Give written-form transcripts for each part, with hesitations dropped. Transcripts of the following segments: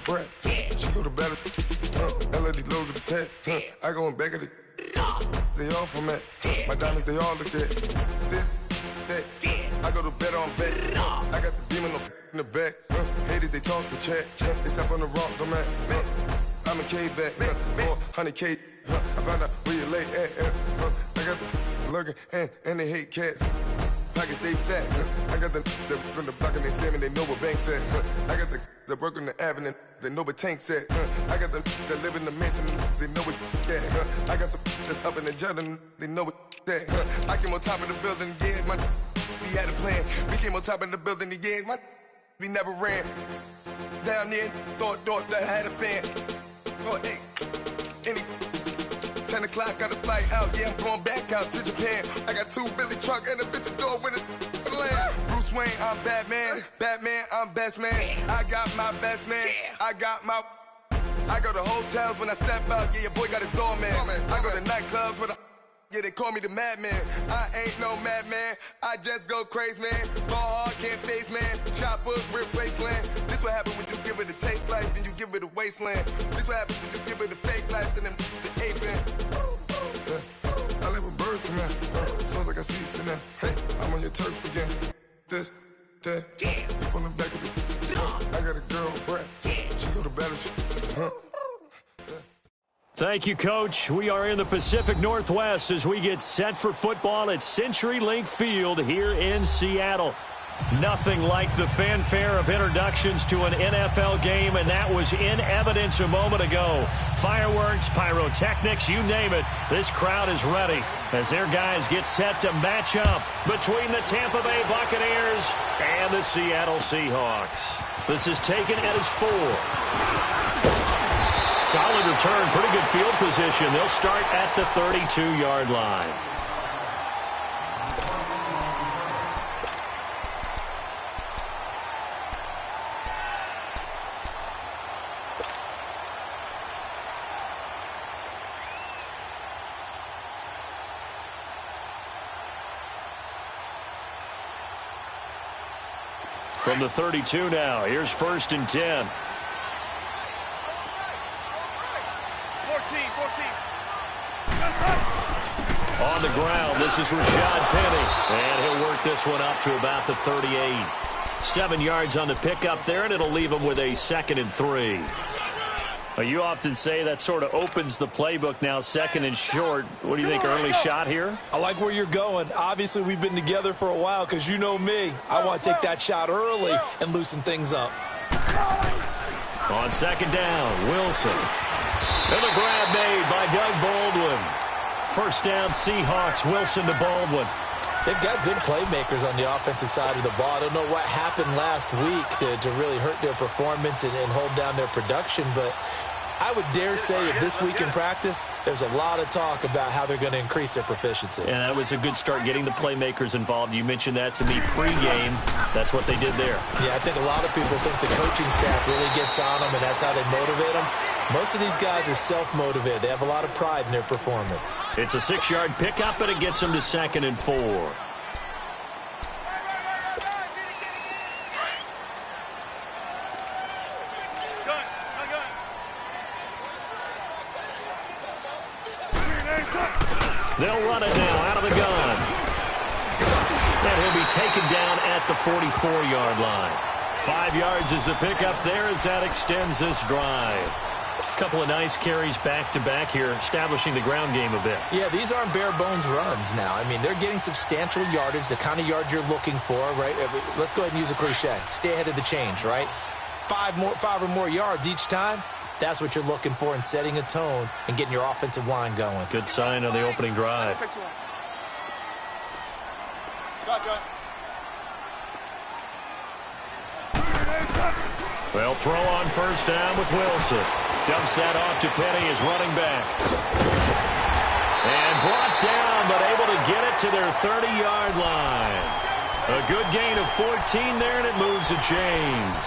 breath. She go to battle, LLD low to the tech. I go in back of the, they all from it. My diamonds, they all look at this, that. I go to bed on bed. I got the demon in the back. Haters, they talk the chat. They step on the rock, the man. I'm a K-back, 400K. I found out where you lay at. I got the lurking and they hate cats. Pockets stay fat. I got the from the block and they scamming, they know what banks at. I got the work on the avenue, they know what tanks at. I got the that live in the mansion, they know what that. I got some that's up in the Jordan, they know what that. I came on top of the building, yeah, my we had a plan. We came on top of the building, yeah, my we never ran. Down there, thought that I had a fan. Oh, hey, any 10 o'clock, got a flight out, yeah, I'm going back out to Japan. I got 2 Billy truck and a bitch door with a land. Bruce Wayne, I'm Batman. Batman, I'm best man. I got my best man. I got my... I go to hotels when I step out, yeah, your boy got a doorman. I go to nightclubs with a... Yeah, they call me the madman. I ain't no madman. I just go crazy, man. Ball hard, can't face, man. Choppers, rip wasteland. This what happens when you give it a taste life, then you give it a wasteland. This what happens when you give it a fake life, then the ape in. I like when birds come out. Sounds like I see it now. Hey, I'm on your turf again. This, that. You from the back of the... I got a girl, Brad. She go to battle. Thank you, Coach. We are in the Pacific Northwest as we get set for football at CenturyLink Field here in Seattle. Nothing like the fanfare of introductions to an NFL game, and that was in evidence a moment ago. Fireworks, pyrotechnics, you name it. This crowd is ready as their guys get set to match up between the Tampa Bay Buccaneers and the Seattle Seahawks. This is taken at his 4. Solid return, pretty good field position. They'll start at the 32-yard line. From the 32 now, here's 1st and 10. 14. On the ground, this is Rashad Penny. And he'll work this one up to about the 38. 7 yards on the pickup there, and it'll leave him with a 2nd and 3. Well, you often say that sort of opens the playbook now, 2nd and short. What do you think, early shot here? I like where you're going. Obviously, we've been together for a while because you know me. I want to take that shot early and loosen things up. On 2nd down, Wilson. And the grab made by Doug Baldwin. 1st down, Seahawks. Wilson to Baldwin. They've got good playmakers on the offensive side of the ball. I don't know what happened last week to really hurt their performance and hold down their production, but I would dare say that this week in practice, there's a lot of talk about how they're going to increase their proficiency. And that was a good start getting the playmakers involved. You mentioned that to me pregame. That's what they did there. Yeah, I think a lot of people think the coaching staff really gets on them, and that's how they motivate them. Most of these guys are self-motivated. They have a lot of pride in their performance. It's a 6-yard pickup, and it gets them to 2nd and 4. They'll run it now out of the gun. And he'll be taken down at the 44-yard line. 5 yards is the pickup there as that extends this drive. A couple of nice carries back-to-back here, establishing the ground game a bit. Yeah, these aren't bare-bones runs now. I mean, they're getting substantial yardage, the kind of yards you're looking for, right? Let's go ahead and use a cliche. Stay ahead of the change, right? 5 or more yards each time. That's what you're looking for in setting a tone and getting your offensive line going. Good sign on the opening drive. Well, throw on 1st down with Wilson. Dumps that off to Penny as running back. And brought down, but able to get it to their 30-yard line. A good gain of 14 there, and it moves the chains.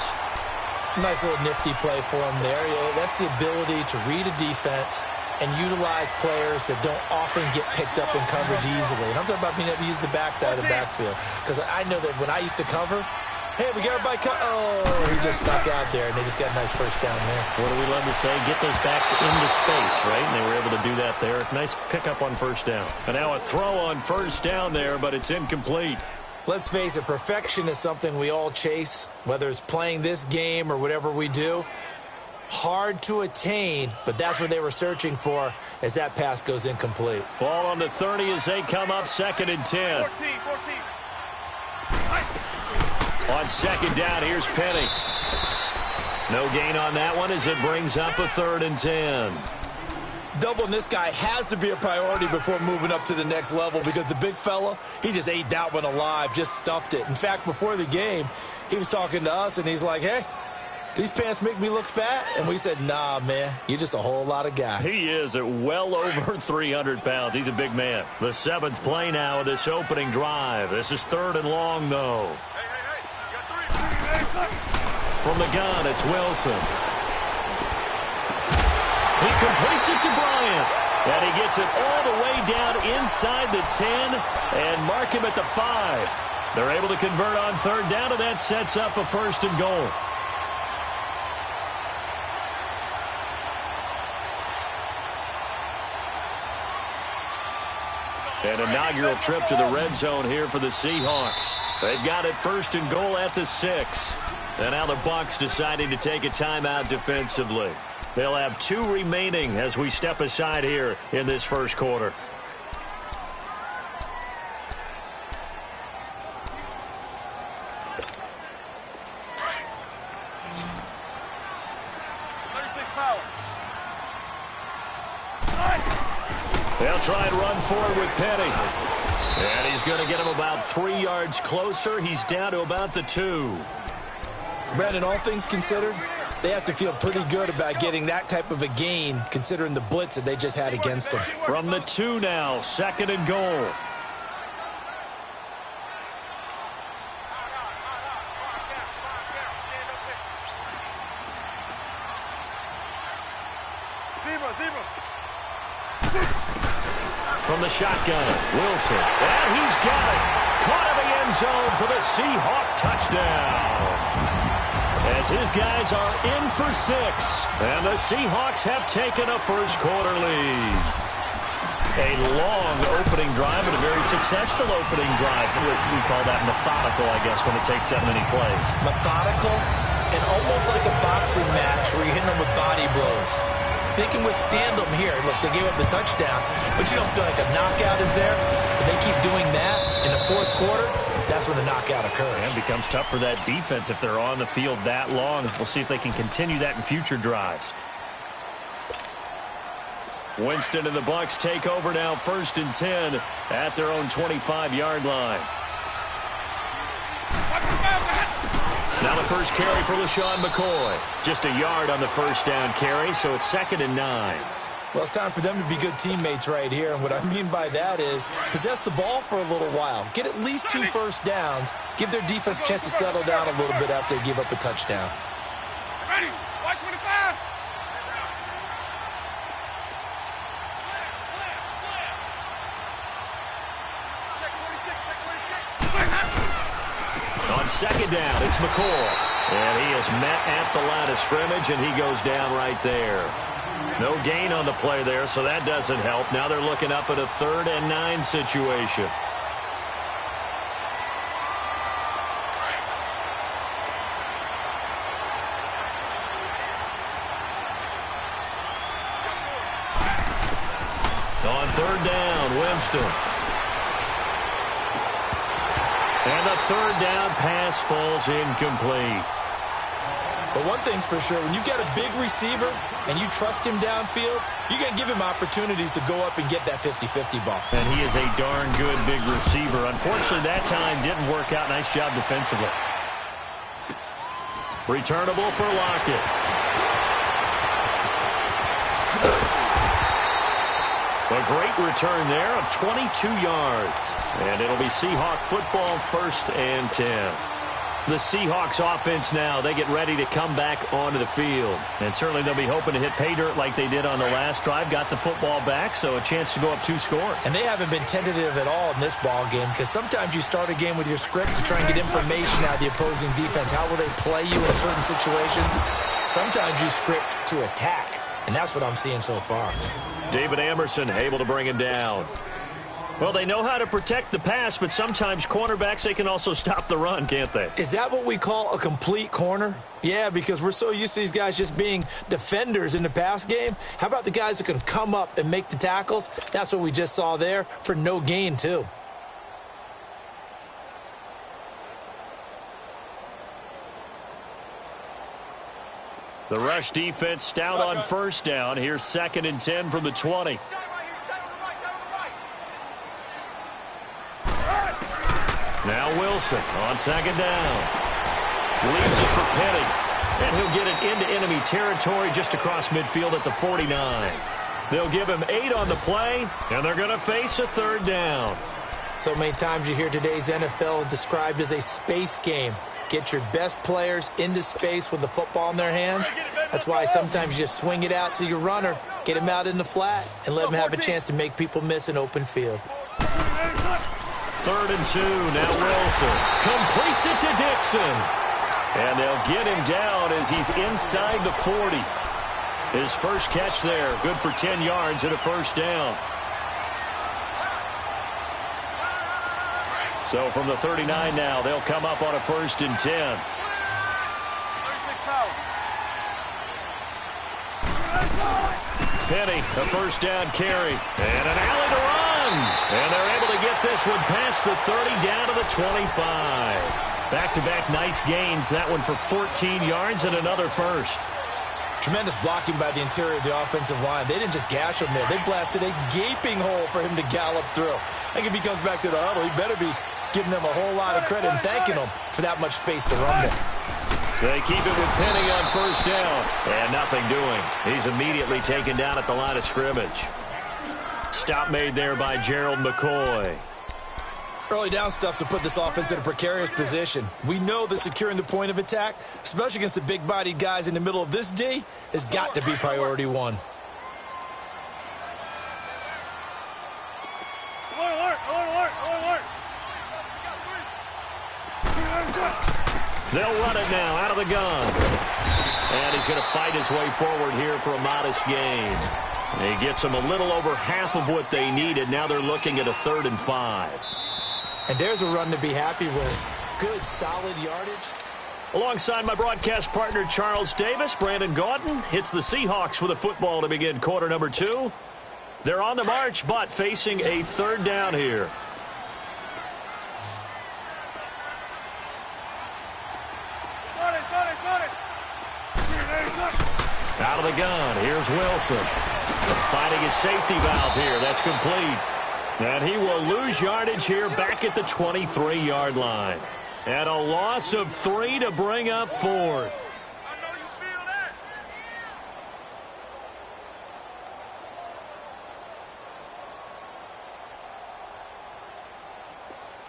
Nice little nifty play for him there. Yeah, that's the ability to read a defense and utilize players that don't often get picked up in coverage easily. And I'm talking about being able to use the backside of the backfield. Because I know that when I used to cover, Hey, we got everybody cut. Oh, he just stuck out there, and they just got a nice first down there. What do we love to say? Get those backs into space, right? And they were able to do that there. Nice pickup on first down. And now a throw on first down there, but it's incomplete. Let's face it, perfection is something we all chase, whether it's playing this game or whatever we do. Hard to attain, but that's what they were searching for as that pass goes incomplete. Ball on the 30 as they come up 2nd and 10. 14. On second down, here's Penny. No gain on that one as it brings up a 3rd and 10. Doubling this guy has to be a priority before moving up to the next level because the big fella, he just ate that one alive, just stuffed it. In fact, before the game, he was talking to us, and he's like, hey, these pants make me look fat? And we said, nah, man, you're just a whole lot of guy. He is at well over 300 pounds. He's a big man. The 7th play now of this opening drive. This is 3rd and long, though. Hey, you got 3. From the gun, it's Wilson. He completes it to Bryant. And he gets it all the way down inside the 10 and mark him at the 5. They're able to convert on 3rd down, and that sets up a 1st and goal. An inaugural trip to the red zone here for the Seahawks. They've got it 1st and goal at the 6. And now the Bucs deciding to take a timeout defensively. They'll have 2 remaining as we step aside here in this first quarter. They'll try and run forward with Penny. And he's going to get him about 3 yards closer. He's down to about the 2. Brandon, all things considered, they have to feel pretty good about getting that type of a gain considering the blitz that they just had against them. From the 2 now, 2nd and goal. From the shotgun, Wilson. And he's got it. Caught in the end zone for the Seahawk touchdown. As his guys are in for 6. And the Seahawks have taken a first quarter lead. A long opening drive and a very successful opening drive. We call that methodical, I guess, when it takes that many plays. Methodical and almost like a boxing match where you're hitting them with body blows. They can withstand them here. Look, they gave up the touchdown, but you don't feel like a knockout is there. But they keep doing that in the 4th quarter. That's when the knockout occurs. And it becomes tough for that defense if they're on the field that long. We'll see if they can continue that in future drives. Winston and the Bucs take over now 1st and 10 at their own 25-yard line. Now the first carry for LaShawn McCoy. Just a yard on the first down carry, so it's 2nd and 9. Well, it's time for them to be good teammates right here. And what I mean by that is possess the ball for a little while. Get at least 2 first downs. Give their defense a chance to settle down a little bit after they give up a touchdown. Ready? White 25. On 2nd down, it's McCoy. And he is met at the line of scrimmage, and he goes down right there. No gain on the play there, so that doesn't help. Now they're looking up at a 3rd and 9 situation. On 3rd down, Winston. And the 3rd down pass falls incomplete. But one thing's for sure, when you got a big receiver and you trust him downfield, you're going to give him opportunities to go up and get that 50-50 ball. And he is a darn good big receiver. Unfortunately, that time didn't work out. Nice job defensively. Returnable for Lockett. A great return there of 22 yards. And it'll be Seahawk football 1st and 10. The Seahawks offense now, they get ready to come back onto the field. And certainly they'll be hoping to hit pay dirt like they did on the last drive. Got the football back, so a chance to go up 2 scores. And they haven't been tentative at all in this ball game, because sometimes you start a game with your script to try and get information out of the opposing defense. How will they play you in certain situations? Sometimes you script to attack, and that's what I'm seeing so far. David Emerson able to bring him down. Well, they know how to protect the pass, but sometimes cornerbacks, they can also stop the run, can't they? Is that what we call a complete corner? Yeah, because we're so used to these guys just being defenders in the pass game. How about the guys who can come up and make the tackles? That's what we just saw there for no gain, too. The rush defense stout on first down. Here's 2nd and 10 from the 20. Now Wilson on 2nd down. Leaves it for Penny. And he'll get it into enemy territory just across midfield at the 49. They'll give him 8 on the play, and they're going to face a 3rd down. So many times you hear today's NFL described as a space game. Get your best players into space with the football in their hands. That's why sometimes you just swing it out to your runner, get him out in the flat, and let him have a chance to make people miss an open field. 3rd and 2, now Wilson completes it to Dixon. And they'll get him down as he's inside the 40. His first catch there, good for 10 yards and a 1st down. So from the 39 now, they'll come up on a 1st and 10. Penny, a 1st down carry, and an alley to run. And they're able to get this one past the 30 down to the 25. Back-to-back nice gains, that one for 14 yards and another 1st. Tremendous blocking by the interior of the offensive line. They didn't just gash him there. They blasted a gaping hole for him to gallop through. I think if he comes back to the huddle, he better be giving them a whole lot of credit and thanking them for that much space to run there. They keep it with Penny on 1st down. And nothing doing. He's immediately taken down at the line of scrimmage. Stop made there by Gerald McCoy. Early down stuffs to put this offense in a precarious position. We know that securing the point of attack, especially against the big-bodied guys in the middle of this D, has got to be priority 1. They'll run it now out of the gun. And he's going to fight his way forward here for a modest gain. He gets them a little over half of what they needed. Now they're looking at a 3rd and 5. And there's a run to be happy with. Good, solid yardage. Alongside my broadcast partner, Charles Davis, Brandon Gaudin hits the Seahawks with a football to begin quarter number 2. They're on the march, but facing a 3rd down here. Out of the gun, here's Wilson. Finding his safety valve here, that's complete. And he will lose yardage here back at the 23-yard line. And a loss of 3 to bring up 4th.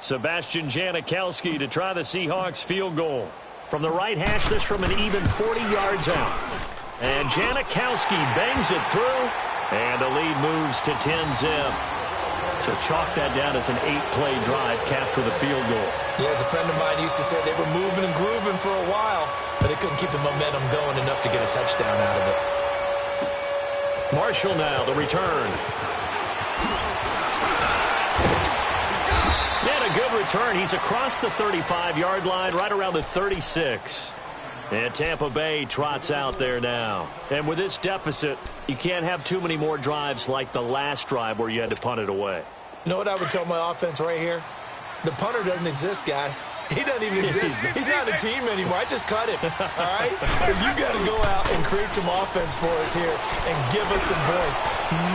Sebastian Janikowski to try the Seahawks field goal. From the right hash, this from an even 40 yards out. And Janikowski bangs it through. And the lead moves to 10-zip. So chalk that down as an 8-play drive capped with a field goal. Yeah, as a friend of mine used to say, they were moving and grooving for a while, but they couldn't keep the momentum going enough to get a touchdown out of it. Marshall now, the return. And a good return. He's across the 35-yard line, right around the 36. And Tampa Bay trots out there now. And with this deficit, you can't have too many more drives like the last drive where you had to punt it away. You know what I would tell my offense right here? The punter doesn't exist, guys. He doesn't even exist. He's not a team anymore. I just cut him, all right? So you got to go out and create some offense for us here and give us some points.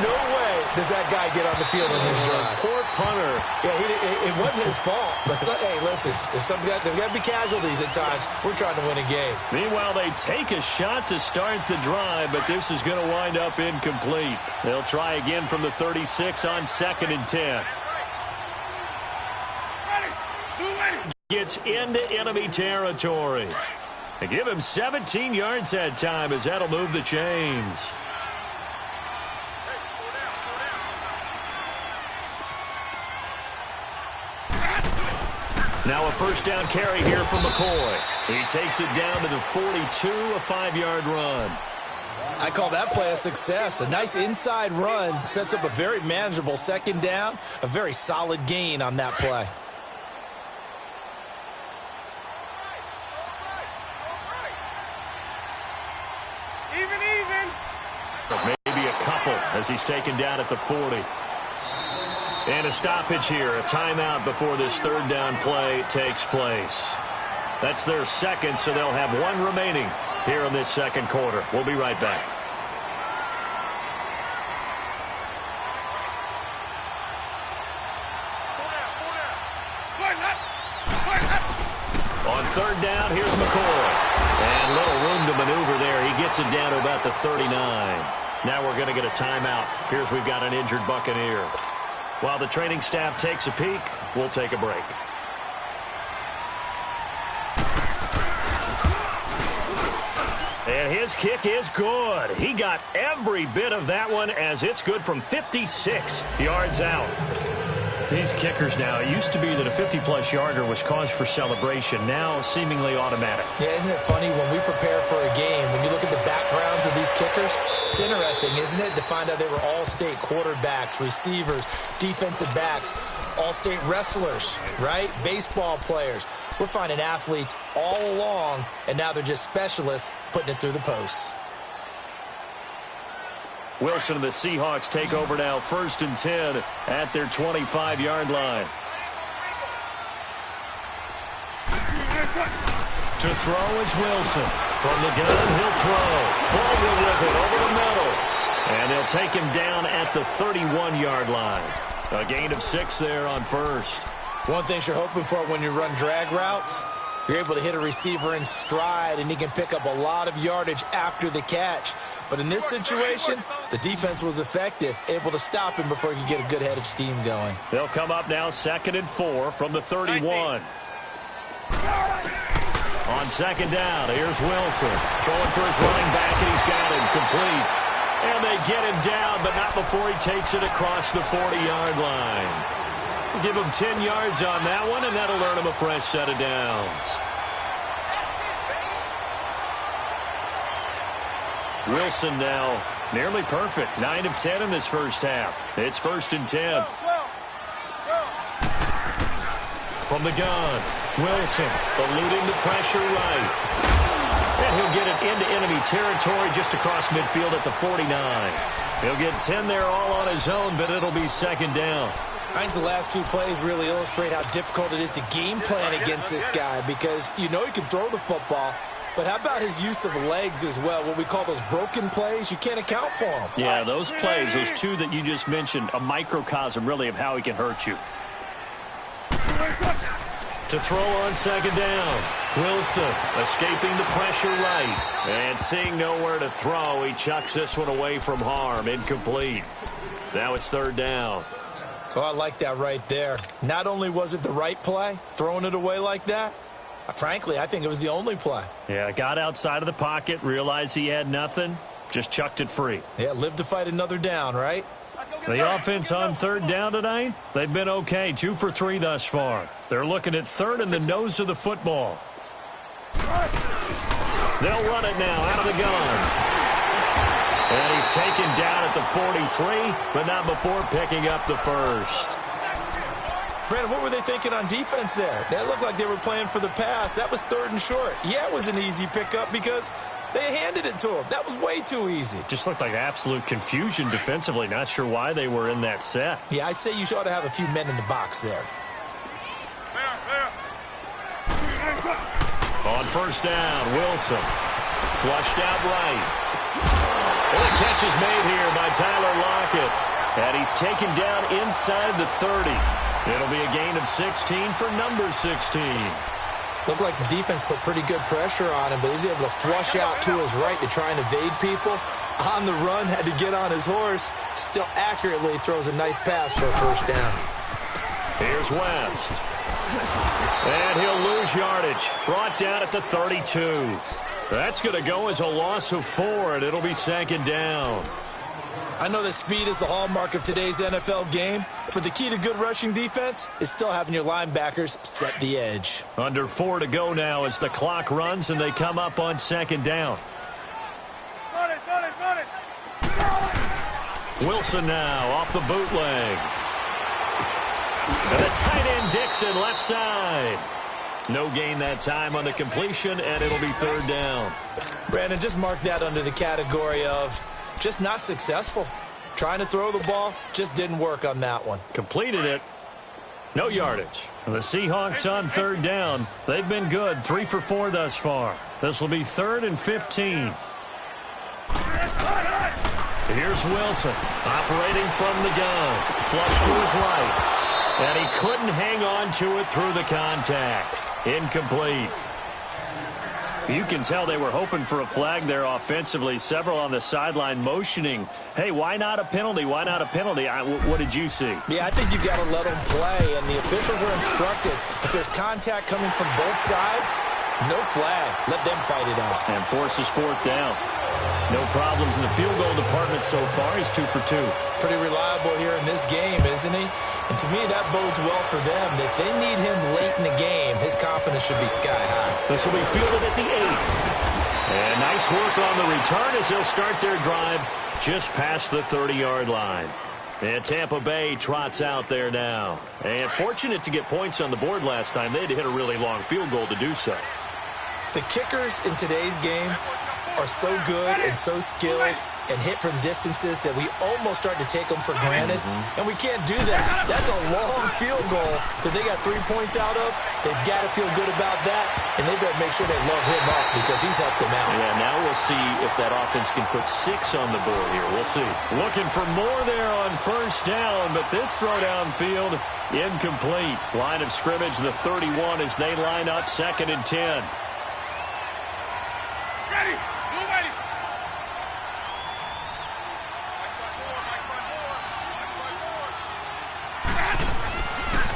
No way does that guy get on the field on this drive. Poor punter. Yeah, it wasn't his fault. But, hey, listen, there's got to be casualties at times. We're trying to win a game. Meanwhile, they take a shot to start the drive, but this is going to wind up incomplete. They'll try again from the 36 on 2nd and 10. gets into enemy territory. They give him 17 yards that time as that'll move the chains. Now a first down carry here from McCoy. He takes it down to the 42, a 5-yard run. I call that play a success. A nice inside run sets up a very manageable second down, a very solid gain on that play. Maybe a couple as he's taken down at the 40. And a stoppage here, a timeout before this third down play takes place. That's their second, so they'll have one remaining here in this second quarter. We'll be right back. On third down, here's McCoy. And little room to maneuver there. He gets it down to about the 39. Now we're going to get a timeout. Here's we've got an injured Buccaneer. While the training staff takes a peek, we'll take a break. And his kick is good. He got every bit of that one as it's good from 56 yards out. These kickers now, it used to be that a 50-plus yarder was cause for celebration. Now seemingly automatic. Yeah, isn't it funny when we prepare for a game, when you look at the backgrounds of these kickers, it's interesting, isn't it, to find out they were all-state quarterbacks, receivers, defensive backs, all-state wrestlers, right? Baseball players. We're finding athletes all along, and now they're just specialists putting it through the posts. Wilson and the Seahawks take over now, 1st and 10 at their 25-yard line. To throw is Wilson. From the gun, he'll throw. Baldwin with it over the middle. And they'll take him down at the 31-yard line. A gain of 6 there on first. One thing you're hoping for when you run drag routes, you're able to hit a receiver in stride, and he can pick up a lot of yardage after the catch. But in this situation, the defense was effective, able to stop him before he could get a good head of steam going. They'll come up now 2nd and 4 from the 31. On second down, here's Wilson. Throwing for his running back, and he's got him complete. And they get him down, but not before he takes it across the 40-yard line. We'll give him 10 yards on that one, and that'll earn him a fresh set of downs. Wilson now nearly perfect. 9 of 10 in this first half. It's 1st and 10. From the gun, Wilson eluding the pressure right. And he'll get it into enemy territory just across midfield at the 49. He'll get 10 there all on his own, but it'll be 2nd down. I think the last 2 plays really illustrate how difficult it is to game plan against this guy, because you know he can throw the football, but how about his use of legs as well? What we call those broken plays, you can't account for them. Yeah, those plays, those 2 that you just mentioned, a microcosm really of how he can hurt you. To throw on 2nd down, Wilson escaping the pressure right. And seeing nowhere to throw, he chucks this one away from harm. Incomplete. Now it's 3rd down. Oh, I like that right there. Not only was it the right play, throwing it away like that, frankly, I think it was the only play. Yeah, got outside of the pocket, realized he had nothing, just chucked it free. Yeah, live to fight another down, right? The offense on 3rd down tonight, they've been okay, 2 for 3 thus far. They're looking at 3rd and the nose of the football. They'll run it now out of the gun. And he's taken down at the 43, but not before picking up the first. Brandon, what were they thinking on defense there? That looked like they were playing for the pass. That was 3rd and short. Yeah, it was an easy pickup because they handed it to him. That was way too easy. Just looked like absolute confusion defensively. Not sure why they were in that set. Yeah, I'd say you ought to have a few men in the box there. On 1st down, Wilson. Flushed out right. And the catch is made here by Tyler Lockett. And he's taken down inside the 30. It'll be a gain of 16 for number 16. Looked like the defense put pretty good pressure on him, but he's able to flush out to his right to try and evade people. On the run, had to get on his horse. Still accurately throws a nice pass for a 1st down. Here's West. And he'll lose yardage. Brought down at the 32. That's going to go as a loss of 4, and it'll be second down. I know that speed is the hallmark of today's NFL game, but the key to good rushing defense is still having your linebackers set the edge. Under 4 to go now as the clock runs and they come up on second down. Run it, run it, run it. Wilson now off the bootleg. And the tight end Dixon left side. No gain that time on the completion, and it'll be third down. Brandon, just mark that under the category of just not successful. Trying to throw the ball, just didn't work on that one. Completed it. No yardage. The Seahawks on third down. They've been good, 3 for 4 thus far. This will be 3rd and 15. Here's Wilson operating from the gun. Flush to his right. And he couldn't hang on to it through the contact. Incomplete. You can tell they were hoping for a flag there offensively. Several on the sideline motioning, hey, why not a penalty? Why not a penalty? What did you see? Yeah, I think you've got to let them play, and the officials are instructed. If there's contact coming from both sides, no flag. Let them fight it out. And forces 4th down. No problems in the field goal department so far. He's 2 for 2. Pretty reliable here in this game, isn't he? And to me, that bodes well for them. If they need him late in the game, his confidence should be sky high. This will be fielded at the 8. And nice work on the return as they'll start their drive just past the 30-yard line. And Tampa Bay trots out there now. And fortunate to get points on the board last time. They had to hit a really long field goal to do so. The kickers in today's game are so good and so skilled and hit from distances that we almost start to take them for granted. And we can't do that. That's a long field goal that they got 3 points out of. They've got to feel good about that, and they better make sure they load him up because he's helped them out. Yeah, now we'll see if that offense can put 6 on the board here. We'll see. Looking for more there on first down, but this throw downfield incomplete. Line of scrimmage, the 31 as they line up 2nd and 10. Ready.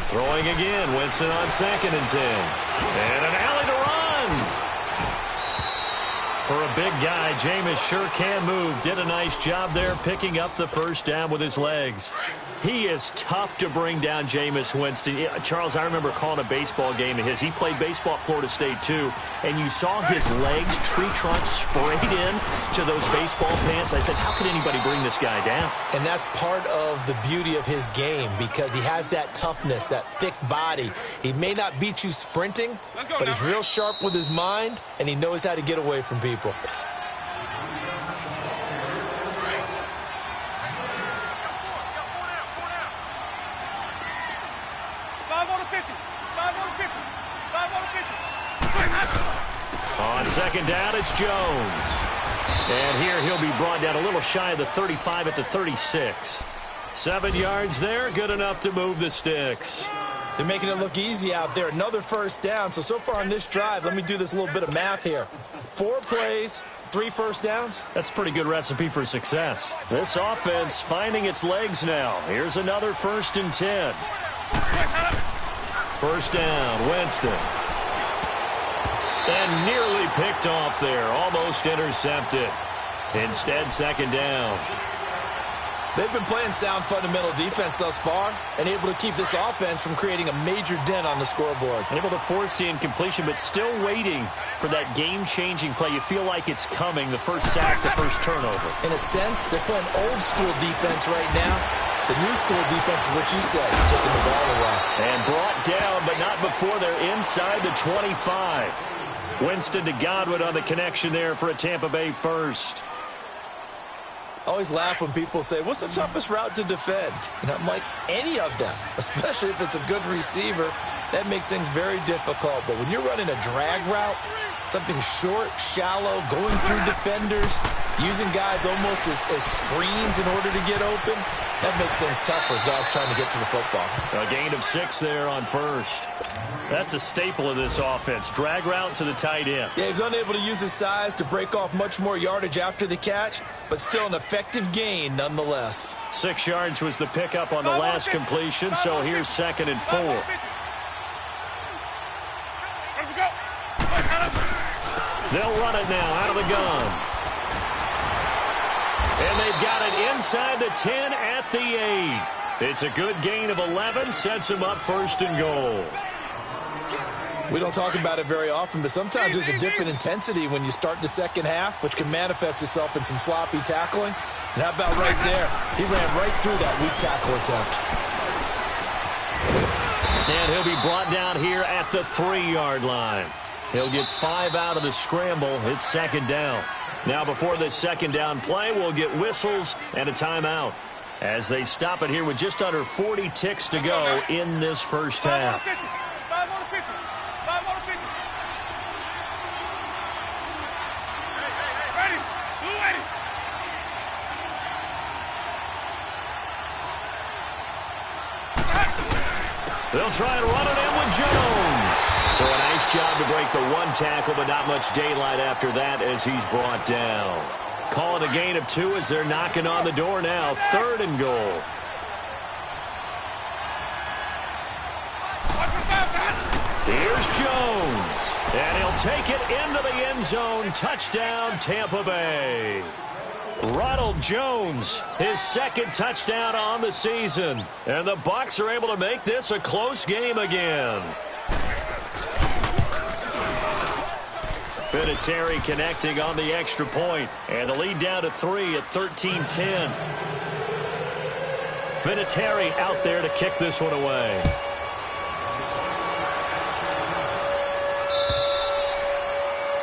Throwing again, Winston on 2nd and 10. And an alley to run. For a big guy, Jameis sure can move. Did a nice job there picking up the first down with his legs. He is tough to bring down, Jameis Winston. Charles, I remember calling a baseball game of his. He played baseball at Florida State, too. And you saw his legs, tree trunks sprayed in to those baseball pants. I said, how could anybody bring this guy down? And that's part of the beauty of his game because he has that toughness, that thick body. He may not beat you sprinting, but he's real sharp with his mind, and he knows how to get away from people. On second down, it's Jones. And here he'll be brought down a little shy of the 35 at the 36. 7 yards there, good enough to move the sticks. They're making it look easy out there. Another first down. So far on this drive, let me do this little bit of math here. 4 plays, 3 first downs. That's a pretty good recipe for success. This offense finding its legs now. Here's another 1st and 10. First down, Winston. And nearly picked off there. Almost intercepted. Instead, 2nd down. They've been playing sound fundamental defense thus far and able to keep this offense from creating a major dent on the scoreboard. Able to force the incompletion, but still waiting for that game-changing play. You feel like it's coming, the first sack, the first turnover. In a sense, they're playing old-school defense right now. The new school defense is what you said, taking the ball away. And brought down, but not before they're inside the 25. Winston to Godwin on the connection there for a Tampa Bay first. I always laugh when people say, what's the toughest route to defend? And I'm like, any of them, especially if it's a good receiver. That makes things very difficult. But when you're running a drag route, something short, shallow, going through defenders, using guys almost as screens in order to get open, that makes things tough for guys trying to get to the football. A gain of 6 there on first. That's a staple of this offense. Drag route to the tight end. Yeah, he's unable to use his size to break off much more yardage after the catch, but still an effective gain nonetheless. 6 yards was the pickup on the last completion, so here's 2nd and 4. They'll run it now out of the gun. And they've got it inside the 10 at the 8. It's a good gain of 11, sets them up first and goal. We don't talk about it very often, but sometimes there's a dip in intensity when you start the second half, which can manifest itself in some sloppy tackling. And how about right there? He ran right through that weak tackle attempt. And he'll be brought down here at the 3-yard line. He'll get 5 out of the scramble. It's second down. Now before this second down play, we'll get whistles and a timeout as they stop it here with just under 40 ticks to go in this first half. They'll try and run it in with Jones. So a nice job to break the 1 tackle, but not much daylight after that as he's brought down. Calling a gain of 2 as they're knocking on the door now. 3rd and goal. Here's Jones. And he'll take it into the end zone. Touchdown, Tampa Bay. Ronald Jones, his 2nd touchdown on the season. And the Bucs are able to make this a close game again. Vinatieri connecting on the extra point. And the lead down to 3 at 13-10. Vinatieri out there to kick this one away.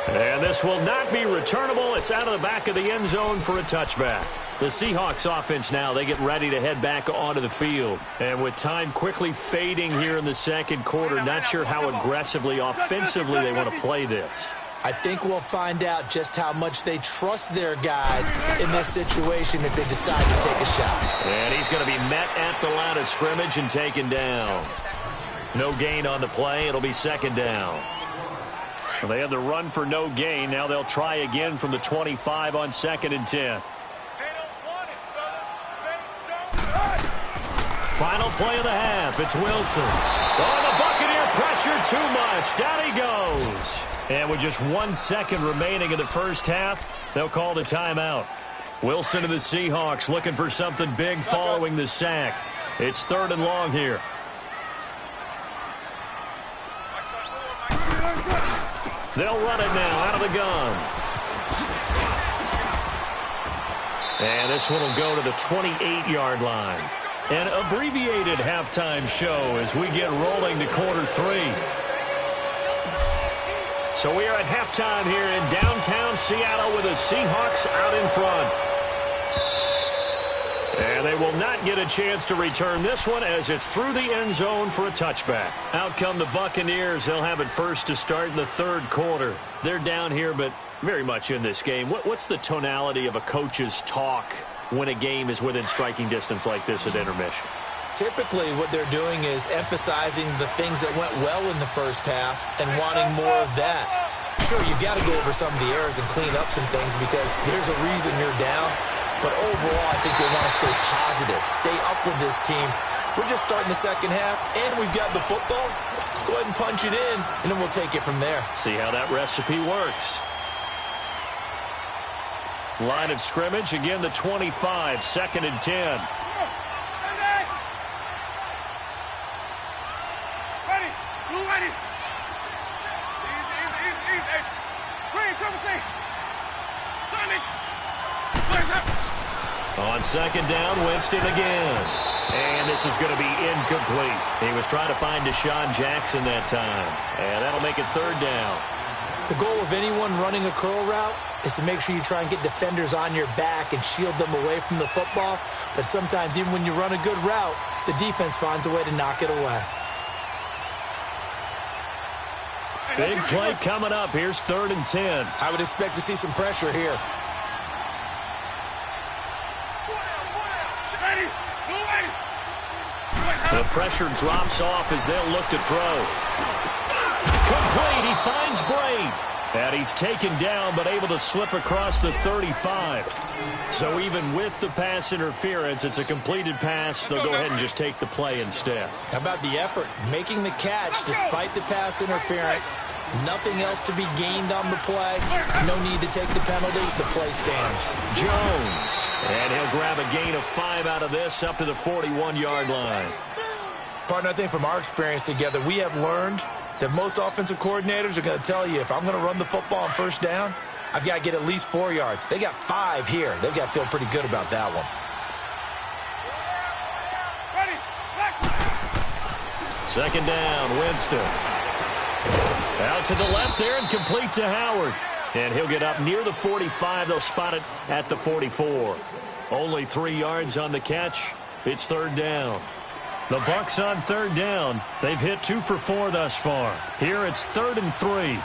And this will not be returnable. It's out of the back of the end zone for a touchback. The Seahawks offense now, they get ready to head back onto the field. And with time quickly fading here in the second quarter, not sure how aggressively, offensively they want to play this. I think we'll find out just how much they trust their guys in this situation if they decide to take a shot. And he's going to be met at the line of scrimmage and taken down. No gain on the play. It'll be second down. Well, they had the run for no gain. Now they'll try again from the 25 on 2nd and 10. Final play of the half. It's Wilson. Oh, the Buccaneer pressure too much. Down he goes. And with just 1 second remaining in the first half, they'll call the timeout. Wilson and the Seahawks looking for something big following the sack. It's 3rd and long here. They'll run it now out of the gun. And this one will go to the 28-yard line. An abbreviated halftime show as we get rolling to quarter 3. So we are at halftime here in downtown Seattle with the Seahawks out in front. And they will not get a chance to return this one as it's through the end zone for a touchback. Out come the Buccaneers. They'll have it first to start in the 3rd quarter. They're down here, but very much in this game. What's the tonality of a coach's talk when a game is within striking distance like this at intermission? Typically, what they're doing is emphasizing the things that went well in the first half and wanting more of that. Sure, you've got to go over some of the errors and clean up some things because there's a reason you're down. But overall, I think they want to stay positive, stay up with this team. We're just starting the second half, and we've got the football. Let's go ahead and punch it in, and then we'll take it from there. See how that recipe works. Line of scrimmage, again the 25, 2nd and 10. Ready, blue ready. Easy. Green, triple C. Sunny. On 2nd down, Winston again. And this is going to be incomplete. He was trying to find Deshaun Jackson that time. And that'll make it 3rd down. The goal of anyone running a curl route is to make sure you try and get defenders on your back and shield them away from the football. But sometimes even when you run a good route, the defense finds a way to knock it away. Big play coming up. Here's 3rd and 10. I would expect to see some pressure here. The pressure drops off as they'll look to throw. Complete. He finds Braid. And he's taken down but able to slip across the 35. So even with the pass interference, it's a completed pass. They'll go ahead and just take the play instead. How about the effort? Making the catch despite the pass interference. Nothing else to be gained on the play. No need to take the penalty. The play stands. Jones. And he'll grab a gain of 5 out of this up to the 41-yard line. Partner, I think from our experience together, we have learned that most offensive coordinators are going to tell you, if I'm going to run the football on first down, I've got to get at least 4 yards. They got 5 here. They've got to feel pretty good about that one. Second down, Winston. Out to the left there and complete to Howard. And he'll get up near the 45. They'll spot it at the 44. Only 3 yards on the catch. It's third down. The Bucs on third down. They've hit 2 for 4 thus far. Here it's 3rd and 3.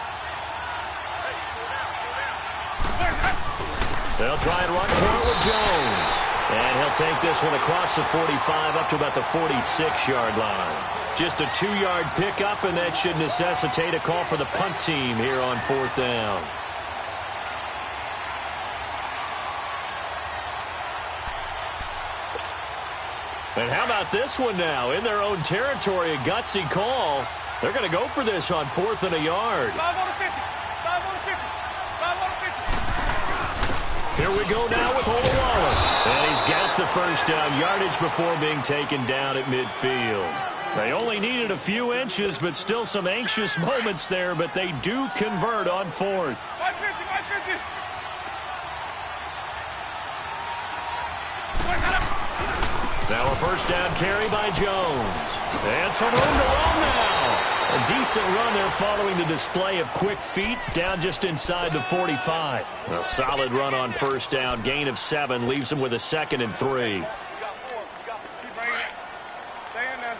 They'll try and run for it with Jones. And he'll take this one across the 45 up to about the 46-yard line. Just a 2-yard pickup, and that should necessitate a call for the punt team here on 4th down. And how about this one now? In their own territory, a gutsy call. They're going to go for this on 4th and a yard. 5 on the 50. 5 on the 50. 5 on the 50. Here we go now with Olawale. And he's got the first down yardage before being taken down at midfield. They only needed a few inches, but still some anxious moments there, but they do convert on 4th. 550, 550. Now a first down carry by Jones. And some room to run now. A decent run there following the display of quick feet down just inside the 45. A solid run on first down. Gain of 7 leaves him with a 2nd and 3. You got 4. You got 4. Keep bringing it. Stay in there.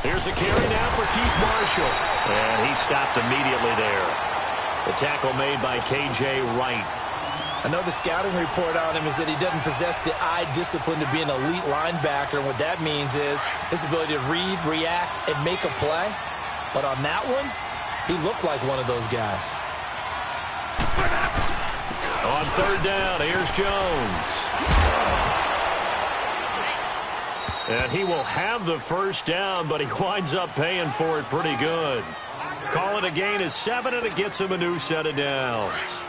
Here's a carry now for Keith Marshall. And he stopped immediately there. The tackle made by K.J. Wright. I know the scouting report on him is that he doesn't possess the eye discipline to be an elite linebacker. And what that means is his ability to read, react, and make a play. But on that one, he looked like one of those guys. On third down, here's Jones. And he will have the first down, but he winds up paying for it pretty good. Call it a gain of 7, and it gets him a new set of downs.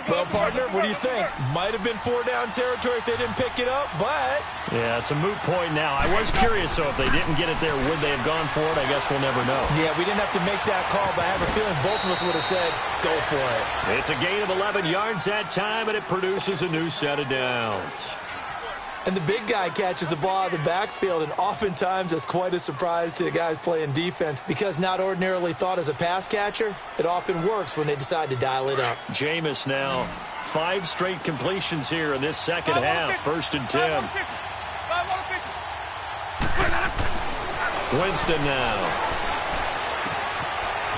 Well, partner, what do you think? Might have been 4-down territory if they didn't pick it up, but... Yeah, it's a moot point now. I was curious, though, if they didn't get it there, would they have gone for it? I guess we'll never know. Yeah, we didn't have to make that call, but I have a feeling both of us would have said, go for it. It's a gain of 11 yards that time, and it produces a new set of downs. And the big guy catches the ball out of the backfield, and oftentimes that's quite a surprise to the guys playing defense because not ordinarily thought as a pass catcher, it often works when they decide to dial it up. Jameis now, 5 straight completions here in this second half. 1st and 10. 5 on the 50. Winston now.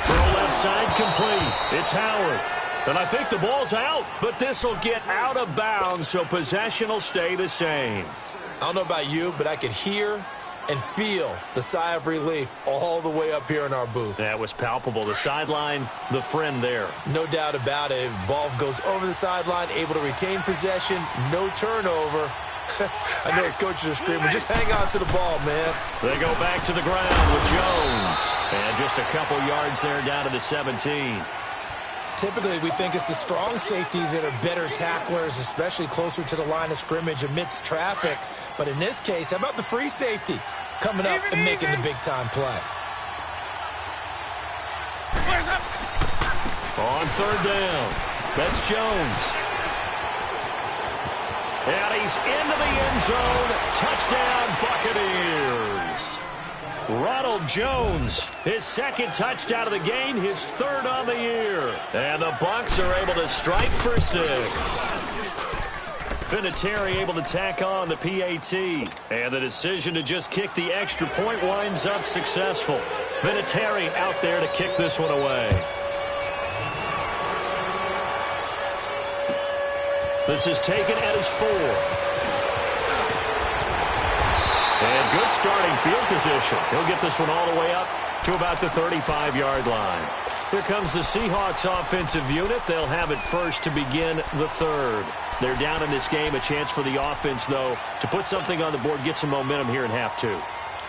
Throw left side complete. It's Howard. And I think the ball's out, but this will get out of bounds, so possession will stay the same. I don't know about you, but I could hear and feel the sigh of relief all the way up here in our booth. That was palpable. The sideline, the friend there. No doubt about it. Ball goes over the sideline, able to retain possession, no turnover. I know his coaches are screaming, just hang on to the ball, man. They go back to the ground with Jones. And just a couple yards there down to the 17. Typically, we think it's the strong safeties that are better tacklers, especially closer to the line of scrimmage amidst traffic. But in this case, how about the free safety coming up and making the big-time play? On third down, that's Jones. And he's into the end zone. Touchdown, Buccaneers. Ronald Jones, his 2nd touchdown of the game, his 3rd on the year. And the Bucs are able to strike for 6. Vinatieri able to tack on the PAT. And the decision to just kick the extra point winds up successful. Vinatieri out there to kick this one away. This is taken at his 4. And good starting field position. He'll get this one all the way up to about the 35-yard line. Here comes the Seahawks offensive unit. They'll have it first to begin the third. They're down in this game. A chance for the offense, though, to put something on the board, get some momentum here in half two.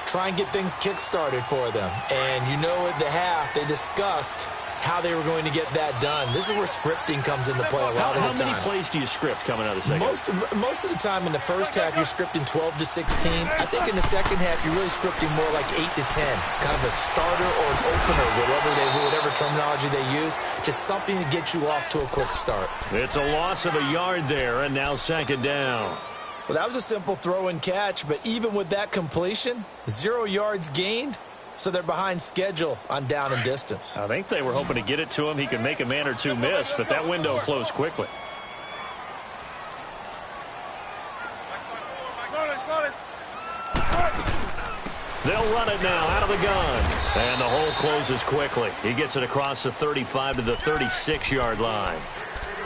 Try and get things kick-started for them. And you know at the half, they discussed how they were going to get that done. This is where scripting comes into play a lot of the time. How many plays do you script coming out of the second? Most of the time in the first half, you're scripting 12 to 16. I think in the second half, you're really scripting more like 8 to 10. Kind of a starter or an opener, whatever terminology they use. Just something to get you off to a quick start. It's a loss of a yard there, and now second down. Well, that was a simple throw and catch, but even with that completion, 0 yards gained. So they're behind schedule on down and distance. I think they were hoping to get it to him. He could make a man or two miss, but that window closed quickly. They'll run it now out of the gun. And the hole closes quickly. He gets it across the 35 to the 36-yard line.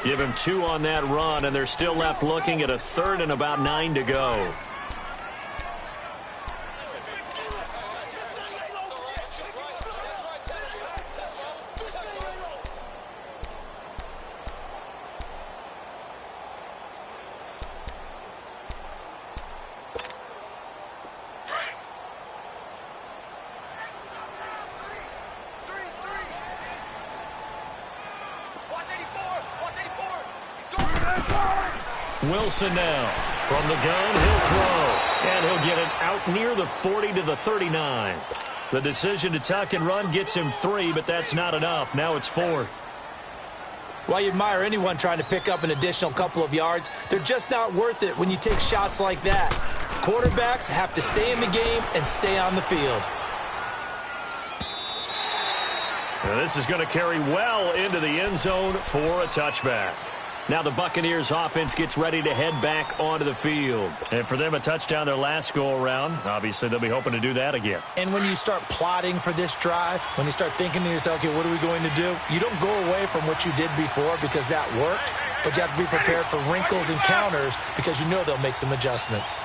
Give him 2 on that run, and they're still left looking at a third and about 9 to go. Wilson now. From the gun, he'll throw. And he'll get it out near the 40 to the 39. The decision to tuck and run gets him 3, but that's not enough. Now it's 4th. Well, you admire anyone trying to pick up an additional couple of yards. They're just not worth it when you take shots like that. Quarterbacks have to stay in the game and stay on the field. Now this is going to carry well into the end zone for a touchback. Now the Buccaneers offense gets ready to head back onto the field. And for them, a touchdown their last go-around. Obviously, they'll be hoping to do that again. And when you start plotting for this drive, when you start thinking to yourself, okay, what are we going to do? You don't go away from what you did before because that worked, but you have to be prepared for wrinkles and counters because you know they'll make some adjustments.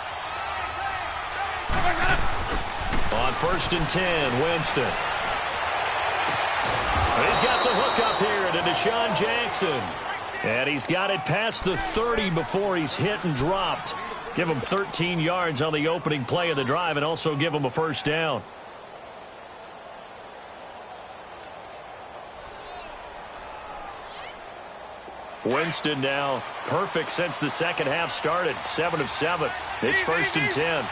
On 1st and 10, Winston. He's got the hook up here to Deshaun Jackson. And he's got it past the 30 before he's hit and dropped. Give him 13 yards on the opening play of the drive and also give him a first down. Winston now perfect since the second half started. 7 of 7. It's 1st and 10.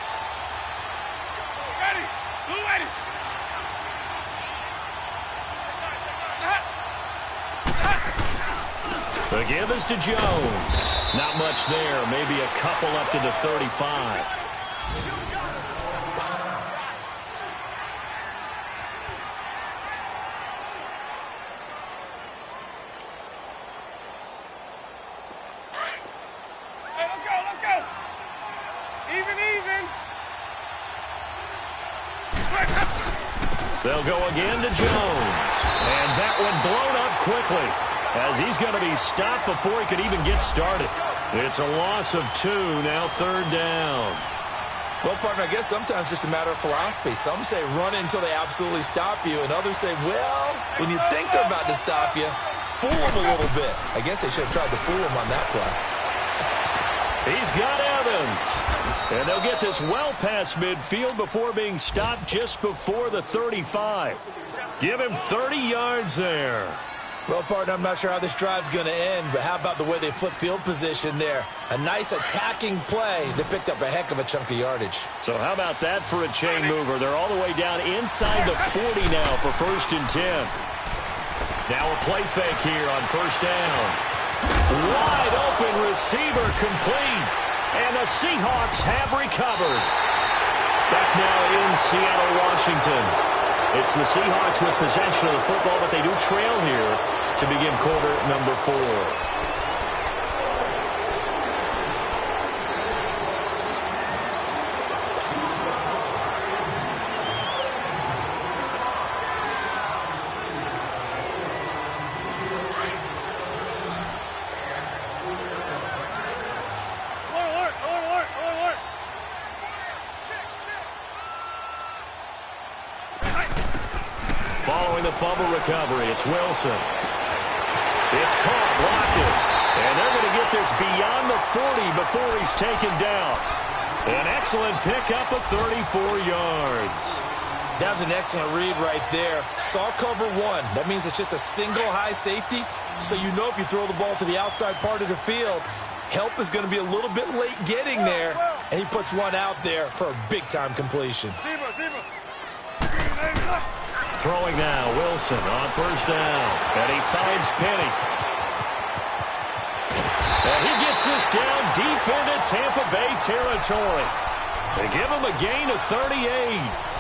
The give is to Jones. Not much there. Maybe a couple up to the 35. Hey, let's go. Even. They'll go again to Jones. And that one blown up quickly, as he's going to be stopped before he could even get started. It's a loss of 2, now 3rd down. Well, partner, I guess sometimes it's just a matter of philosophy. Some say run until they absolutely stop you, and others say, well, when you think they're about to stop you, fool them a little bit. I guess they should have tried to fool him on that play. He's got Evans. And they'll get this well past midfield before being stopped just before the 35. Give him 30 yards there. Well, partner, I'm not sure how this drive's going to end, but how about the way they flip field position there? A nice attacking play that picked up a heck of a chunk of yardage. So how about that for a chain mover? They're all the way down inside the 40 now for 1st and 10. Now a play fake here on 1st down. Wide open receiver complete. And the Seahawks have recovered. Back now in Seattle, Washington. It's the Seahawks with possession of the football, but they do trail here to begin quarter number 4. fumble recovery. It's Wilson. It's caught, blocked it. And they're going to get this beyond the 40 before he's taken down. An excellent pickup of 34 yards. That was an excellent read right there. Saw cover one. That means it's just a single high safety. So you know if you throw the ball to the outside part of the field, help is going to be a little bit late getting there. And he puts one out there for a big-time completion. Throwing now, Wilson on first down. And he finds Penny. And he gets this down deep into Tampa Bay territory. They give him a gain of 38.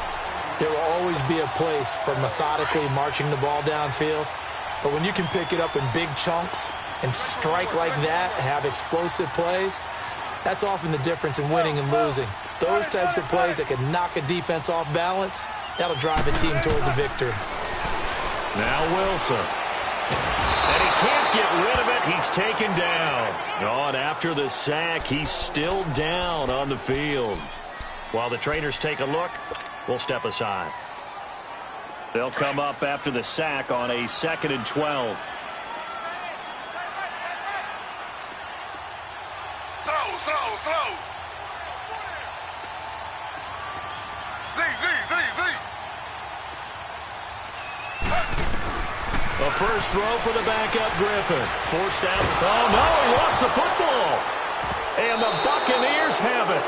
There will always be a place for methodically marching the ball downfield. But when you can pick it up in big chunks and strike like that, have explosive plays, that's often the difference in winning and losing. Those types of plays that can knock a defense off balance, that'll drive a team towards a victory. Now Wilson. And he can't get rid of it. He's taken down. Oh, and after the sack, he's still down on the field. While the trainers take a look, we'll step aside. They'll come up after the sack on a 2nd and 12. Slow. A first throw for the backup Griffin. Forced out. Oh, no, he lost the football. And the Buccaneers have it.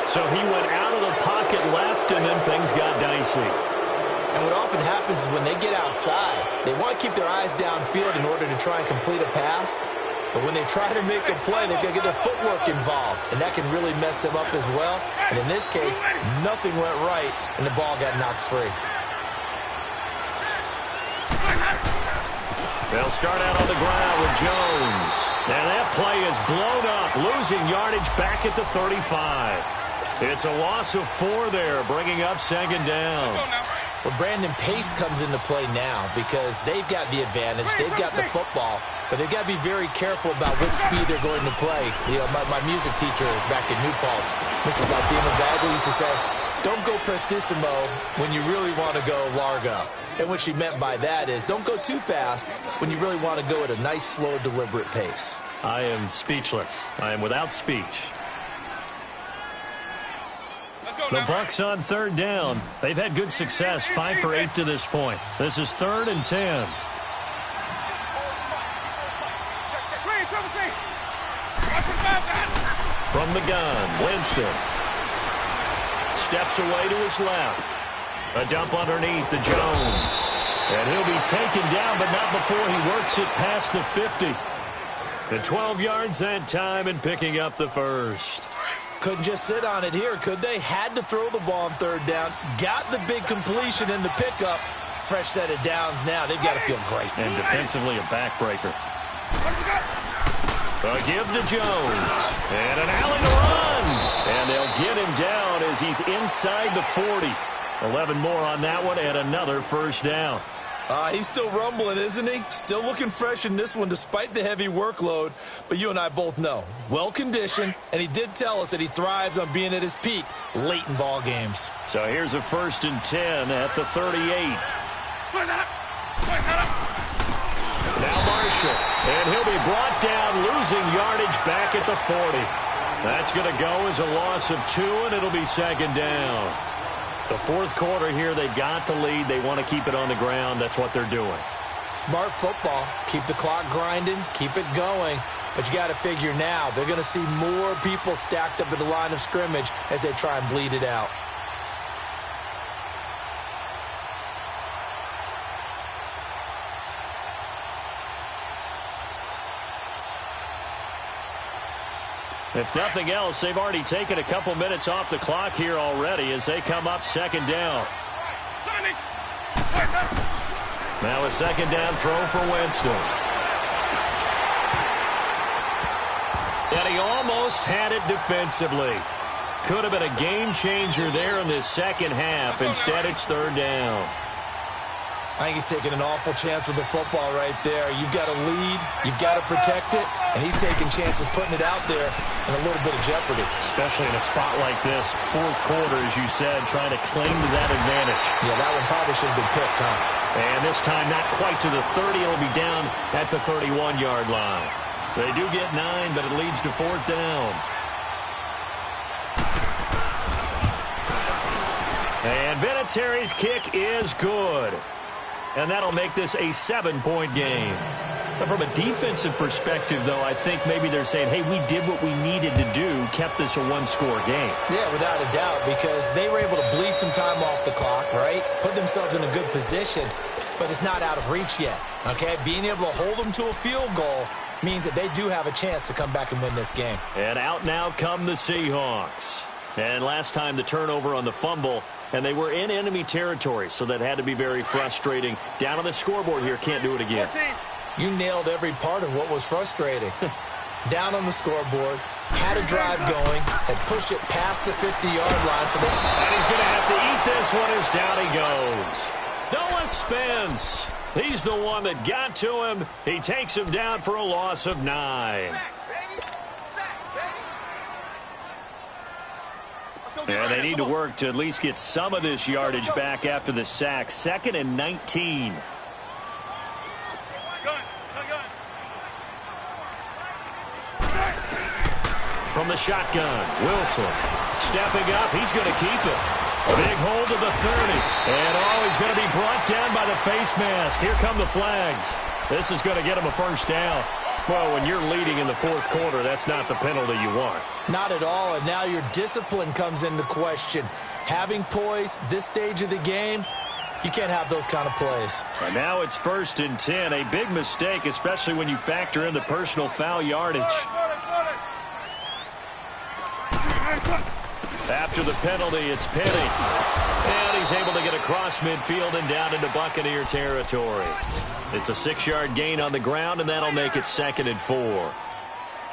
So he went out of the pocket left, and then things got dicey. And what often happens is when they get outside, they want to keep their eyes downfield in order to try and complete a pass. But when they try to make a play, they've got to get their footwork involved, and that can really mess them up as well. And in this case, nothing went right, and the ball got knocked free. They'll start out on the ground with Jones. And that play is blown up, losing yardage back at the 35. It's a loss of 4 there, bringing up 2nd down. Well, Brandon, pace comes into play now because they've got the advantage. They've got the football, but they've got to be very careful about what speed they're going to play. You know, my music teacher back in New Paltz, Mrs. Lathima Bagley, used to say, don't go prestissimo when you really want to go largo. And what she meant by that is don't go too fast when you really want to go at a nice, slow, deliberate pace. I am speechless. I am without speech. The Bucs on 3rd down. They've had good success, 5 for 8 to this point. This is 3rd and 10. From the gun, Winston. Steps away to his left. A dump underneath to Jones. And he'll be taken down, but not before he works it past the 50. The 12 yards that time and picking up the first. Couldn't just sit on it here, could they? Had to throw the ball on 3rd down. Got the big completion in the pickup. Fresh set of downs now. They've got to feel great. And defensively a backbreaker. A give to Jones. And an alley to run. And they'll get him down as he's inside the 40. 11 more on that one and another first down. He's still rumbling, isn't he? Still looking fresh in this one despite the heavy workload. But you and I both know, well-conditioned, and he did tell us that he thrives on being at his peak late in ball games. So here's a 1st and 10 at the 38. Now Marshall, and he'll be brought down, losing yardage back at the 40. That's going to go as a loss of 2, and it'll be 2nd down. The 4th quarter here, they've got the lead. They want to keep it on the ground. That's what they're doing. Smart football. Keep the clock grinding. Keep it going. But you got to figure now, they're going to see more people stacked up at the line of scrimmage as they try and bleed it out. If nothing else, they've already taken a couple minutes off the clock here already as they come up 2nd down. Now a 2nd down throw for Winston. And he almost had it defensively. Could have been a game changer there in this 2nd half. Instead, it's 3rd down. I think he's taking an awful chance with the football right there. You've got to lead. You've got to protect it. And he's taking chances putting it out there in a little bit of jeopardy. Especially in a spot like this, 4th quarter, as you said, trying to cling to that advantage. Yeah, that one probably should have been picked, huh? And this time not quite to the 30. It'll be down at the 31-yard line. They do get 9, but it leads to 4th down. And Vinatieri's kick is good. And that'll make this a 7-point game. But from a defensive perspective, though, I think maybe they're saying, hey, we did what we needed to do, kept this a one-score game. Yeah, without a doubt, because they were able to bleed some time off the clock, right? Put themselves in a good position, but it's not out of reach yet, okay? Being able to hold them to a field goal means that they do have a chance to come back and win this game. And out now come the Seahawks. And last time the turnover on the fumble, and they were in enemy territory, so that had to be very frustrating. Down on the scoreboard here, can't do it again. 14. You nailed every part of what was frustrating. Down on the scoreboard, had a drive going, had pushed it past the 50-yard line. And he's going to have to eat this one as down he goes. Noah Spence. He's the one that got to him. He takes him down for a loss of 9. And they need to work to at least get some of this yardage back after the sack. 2nd and 19. From the shotgun, Wilson stepping up. He's going to keep it. Big hold of the 30. And he's going to be brought down by the face mask. Here come the flags. This is going to get him a first down. Well, when you're leading in the 4th quarter, that's not the penalty you want. Not at all, and now your discipline comes into question. Having poise this stage of the game, you can't have those kind of plays. And now it's 1st and 10. A big mistake, especially when you factor in the personal foul yardage. After the penalty, it's Penny. And he's able to get across midfield and down into Buccaneer territory. It's a 6-yard gain on the ground, and that'll make it 2nd and 4.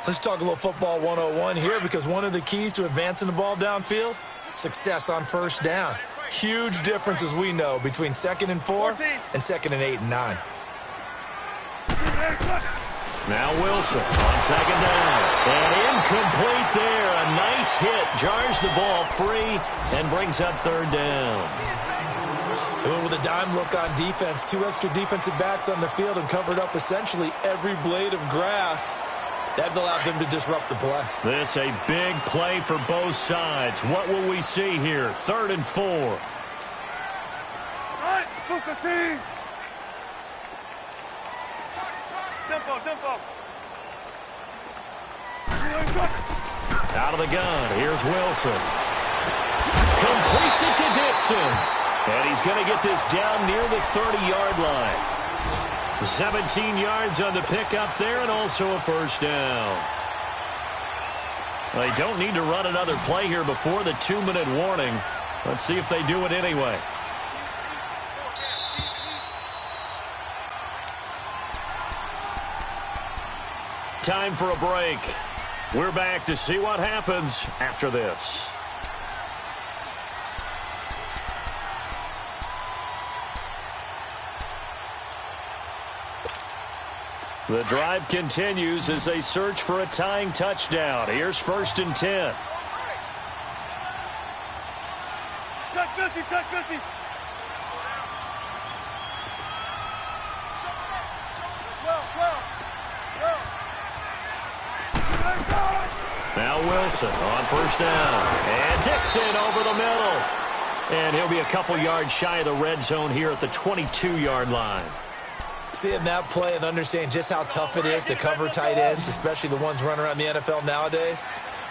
Let's talk a little football 101 here, because one of the keys to advancing the ball downfield, success on first down. Huge difference, as we know, between 2nd and 4 and 2nd and 8 and 9. Now Wilson on 2nd down. And incomplete there. A nice hit. Jars the ball free and brings up 3rd down. Doing with a dime look on defense. 2 extra defensive backs on the field and covered up essentially every blade of grass. That allowed them to disrupt the play. This a big play for both sides. What will we see here? 3rd and 4. Tempo. Out of the gun. Here's Wilson. Completes it to Dixon. And he's going to get this down near the 30-yard line. 17 yards on the pickup there, and also a first down. They don't need to run another play here before the 2-minute warning. Let's see if they do it anyway. Time for a break. We're back to see what happens after this. The drive continues as they search for a tying touchdown. Here's 1st and 10. Check 50. Now Wilson on 1st down. And Dixon over the middle. And he'll be a couple yards shy of the red zone here at the 22-yard line. Seeing that play and understanding just how tough it is to cover tight ends, especially the ones running around the NFL nowadays,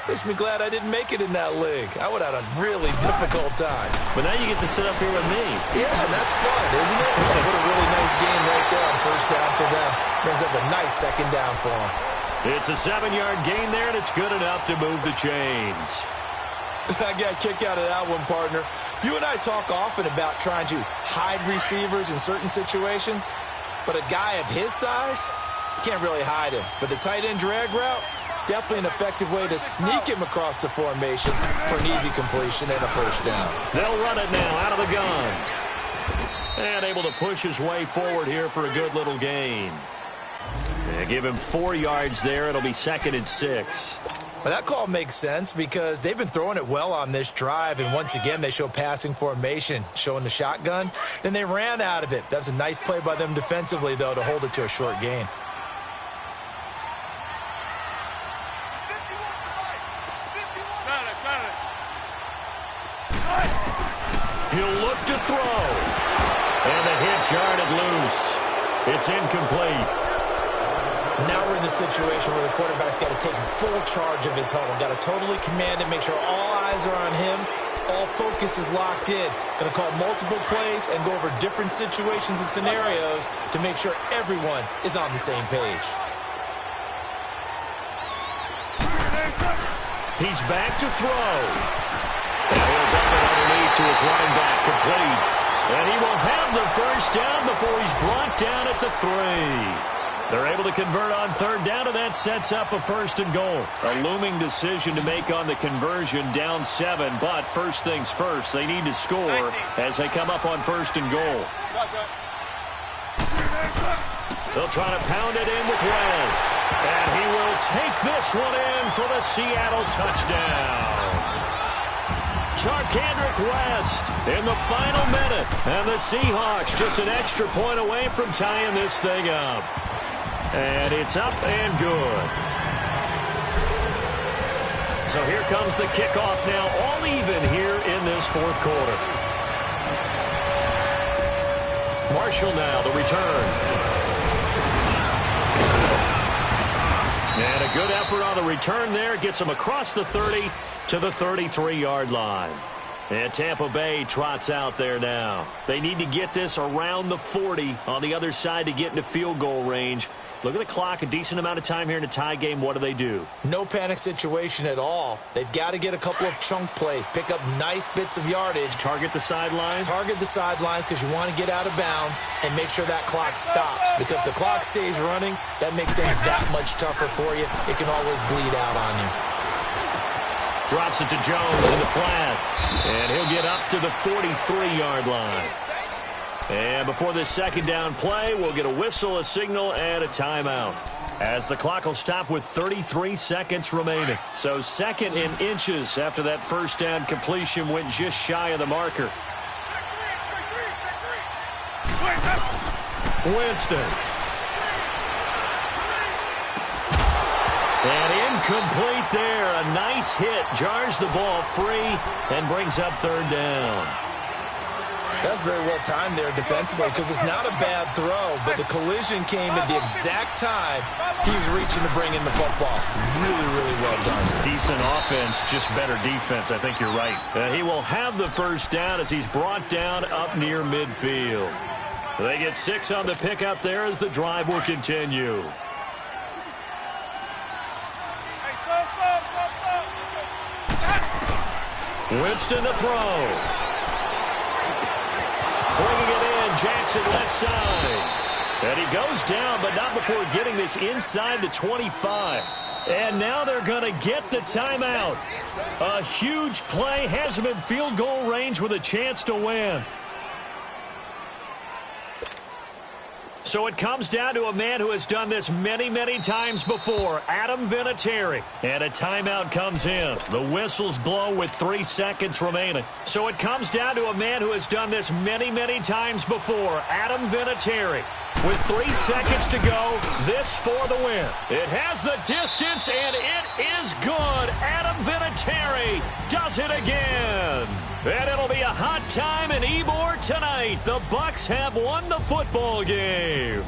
makes me glad I didn't make it in that league. I would have had a really difficult time. But now you get to sit up here with me. Yeah, and that's fun, isn't it? What a really nice game right there on 1st down for them. Brings up a nice 2nd down for them. It's a 7-yard gain there, and it's good enough to move the chains. I got a kick out of that one, partner. You and I talk often about trying to hide receivers in certain situations. But a guy of his size, you can't really hide him. But the tight end drag route, definitely an effective way to sneak him across the formation for an easy completion and a first down. They'll run it now out of the gun. And able to push his way forward here for a good little gain. They give him 4 yards there. It'll be 2nd and 6. Well, that call makes sense because they've been throwing it well on this drive, and once again, they show passing formation, showing the shotgun. Then they ran out of it. That was a nice play by them defensively, though, to hold it to a short gain. He'll look to throw. And the hit jarred it loose. It's incomplete. Now we're in the situation where the quarterback's got to take full charge of his huddle. Got to totally command it, make sure all eyes are on him. All focus is locked in. Going to call multiple plays and go over different situations and scenarios to make sure everyone is on the same page. He's back to throw. And he'll dump it underneath to his running back, complete. And he will have the first down before he's brought down at the 3. They're able to convert on third down, and that sets up a first and goal. A looming decision to make on the conversion, down 7. But first things first, they need to score as they come up on first and goal. They'll try to pound it in with West. And he will take this one in for the Seattle touchdown. Charkandrick West in the final minute. And the Seahawks just an extra point away from tying this thing up. And it's up and good. So here comes the kickoff now, all even here in this fourth quarter. Marshall now, the return. And a good effort on the return there. Gets him across the 30 to the 33-yard line. And Tampa Bay trots out there now. They need to get this around the 40 on the other side to get into field goal range. Look at the clock, a decent amount of time here in a tie game. What do? No panic situation at all. They've got to get a couple of chunk plays, pick up nice bits of yardage. Target the sidelines? Target the sidelines because you want to get out of bounds and make sure that clock stops. Because if the clock stays running, that makes things that much tougher for you. It can always bleed out on you. Drops it to Jones in the flat. And he'll get up to the 43-yard line. And before this second down play, we'll get a whistle, a signal, and a timeout. As the clock will stop with 33 seconds remaining. So second in inches after that first down completion went just shy of the marker. Winston. And incomplete there. A nice hit. Jars the ball free and brings up third down. That's very well timed there defensively because it's not a bad throw, but the collision came at the exact time he was reaching to bring in the football. Really, really well done. Decent offense, just better defense. I think you're right. He will have the first down as he's brought down up near midfield. They get 6 on the pickup there as the drive will continue. Winston to throw. Bringing it in, Jackson left side. And he goes down, but not before getting this inside the 25. And now they're going to get the timeout. A huge play, has him in field goal range with a chance to win. So it comes down to a man who has done this many, many times before, Adam Vinatieri. And a timeout comes in. The whistles blow with 3 seconds remaining. So it comes down to a man who has done this many, many times before, Adam Vinatieri. With 3 seconds to go, this for the win. It has the distance, and it is good. Adam Vinatieri does it again. And it'll be a hot time in Ybor tonight. The Bucs have won the football game.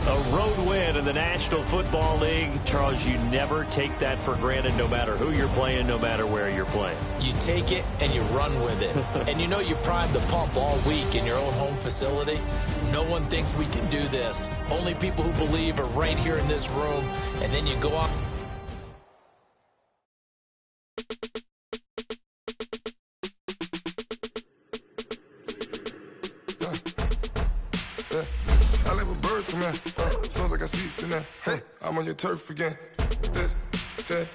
A road win in the National Football League. Charles, you never take that for granted no matter who you're playing, no matter where you're playing. You take it and you run with it. And you know you primed the pump all week in your own home facility. No one thinks we can do this. Only people who believe are right here in this room. And then you go out. I live with birds come in. Sounds like I see seats in there. Hey, I'm on your turf again. This, that,